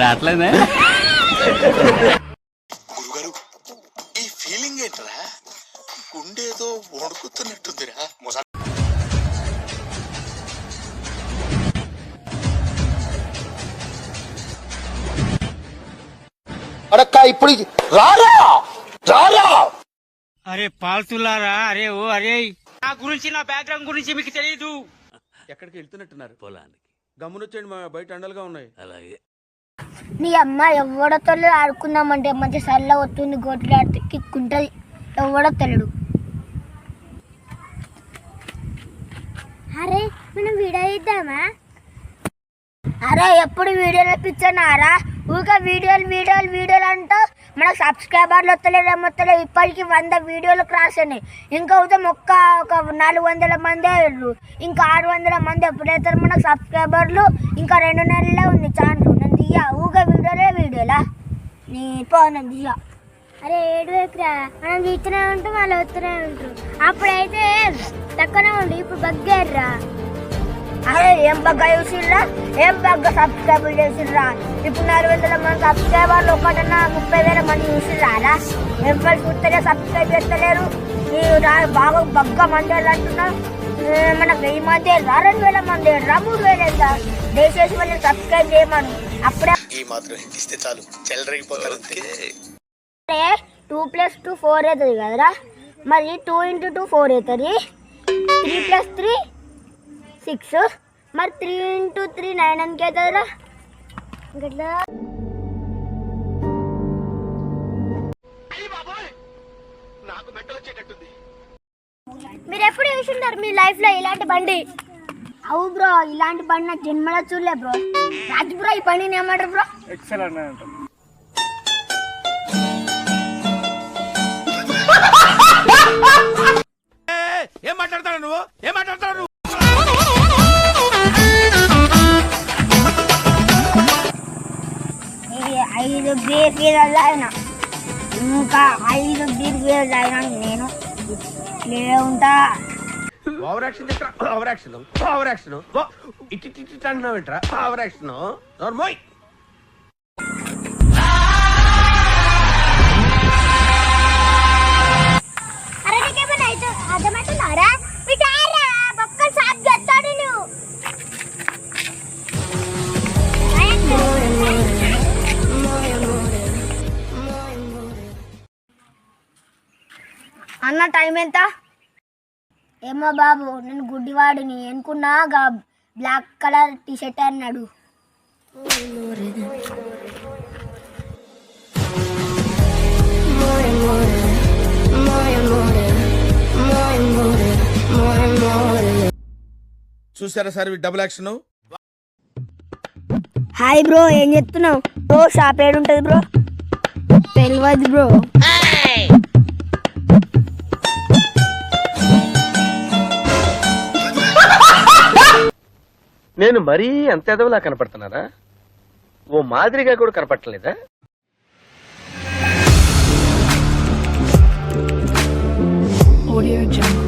రావట్లేదా? గురుగారు ఈ ఫీలింగ్ ఏంట్రా? గుండేదో వణుకుతున్నట్టుందిరా. అడక్క ఇప్పుడు రారా రారా. అరే పాల్తులారా, అరే ఓ అరే, నా గురించి నా బ్యాక్గ్రౌండ్ గురించి మీకు తెలియదు. ఎక్కడికి వెళ్తున్నట్టున్నారు? పొలానికి. గమ్మునొచ్చేయండి, మా బయట అండలుగా ఉన్నాయి. అలాగే. నీ అమ్మ ఎవడతో ఆడుకుందామంటే మంచి సల్ల వస్తుంది, గోట్లాడితే కిక్కుంటది. ఎవడో తెలియడు. అరే మనం వీడియో ఇద్దామా? అరే ఎప్పుడు వీడియోలు పిచ్చనారా? ఊరికే వీడియోలు వీడియోలు వీడియోలు అంటూ మనకు సబ్స్క్రైబర్లు వస్తలేదు, ఏమొస్తలేదు. ఇప్పటికీ 100 వీడియోలు క్రాస్ అయినాయి. ఇంకా అవుతాం ఒక 400 మంది అయ్యారు. ఇంకా 600 మంది ఎప్పుడైతారు మనకు సబ్స్క్రైబర్లు? ఇంకా 2 నెలలే ఉంది ఛాన్స్. నేను దియ్యా ఊరికే వీడియోలా నీ పోనం దియ్యా. అరే ఏడువేకరా, మనం తీస్తూనే ఉంటాం, వాళ్ళు వస్తూనే ఉంటారు. అప్పుడైతే తక్కువనే ఉండు, ఇప్పుడు బగ్గారురా. అరే ఏం బగ్గా చూసిర్రా, ఏం బగ్గా సబ్స్క్రైబర్లు చేసిర్రా. ఇప్పుడు 400 మంది సబ్స్క్రైబర్లు, ఒకటన్నా 30,000 మంది చూసిర్రా. ఏం వాళ్ళు చూస్తేనే సబ్స్క్రైబ్ చేస్తలేరు. బాగా బగ్గా మంది అంటున్నా. మనకు 1000 మంది వెళ్ళా, 2000 మంది వెళ్ళా, 3000 వెళ్దా. దయచేసి వాళ్ళని సబ్స్క్రైబ్ చేయమను. అప్పుడే ఈ మాత్రం ఇస్తే చాలు, చెల్లరగిపోతారు. 2 + 2 4 అవుతుంది కదరా. మరి 2 × 2 4 అవుతుంది. 3 + 3 6. మరి 3 × 3 9 ఎందుకు అవుతుందిరా? ఇంకట్లా మీరు ఎప్పుడు చూసింటారు మీ లైఫ్ లో ఇలాంటి బండి? అవు బ్రో, ఇలాంటి బండి నా జన్మలో చూడలే బ్రో. రాజు బ్రో, ఈ బండిని ఏమంటారు బ్రో? ఎక్సలెంట్ అంటారు. ఏం మాట్లాడతాడు నువ్వు? ఏం మాట్లాడతాడు నువ్వు? ఇది 5 బీర్ గీరలు అయినా, ఇంకా 5 బీర్ గీరలు అయినా నేను ఇట్లే ఉంటా. Over action over action over action ఇటు అంటున్నావు ఏంట్రా? ఓవర్ యాక్షన్ నోర్మోయ్. అరే నీకేమైనా అయితే అర్థమవుతున్నారా? విటారా బొక్కలు సాఫ్ చేస్తాడు నువ్వు. అన్న టైం ఎంత? ఏమో బాబు, నేను గుడ్డివాడిని అనుకున్నా. బ్లాక్ కలర్ టీషర్ట్ అన్నాడు. చూసారా sir double action? Hi bro, ఏం చెప్తున్నావు? బ్రో షాప్ ఏడుంటది బ్రో? తెలియదు బ్రో. నేను మరీ అంత ఎదవలా కనపడుతున్నారా? ఓ మాదిరిగా కూడా కనపడలేదా? Audio Jungle.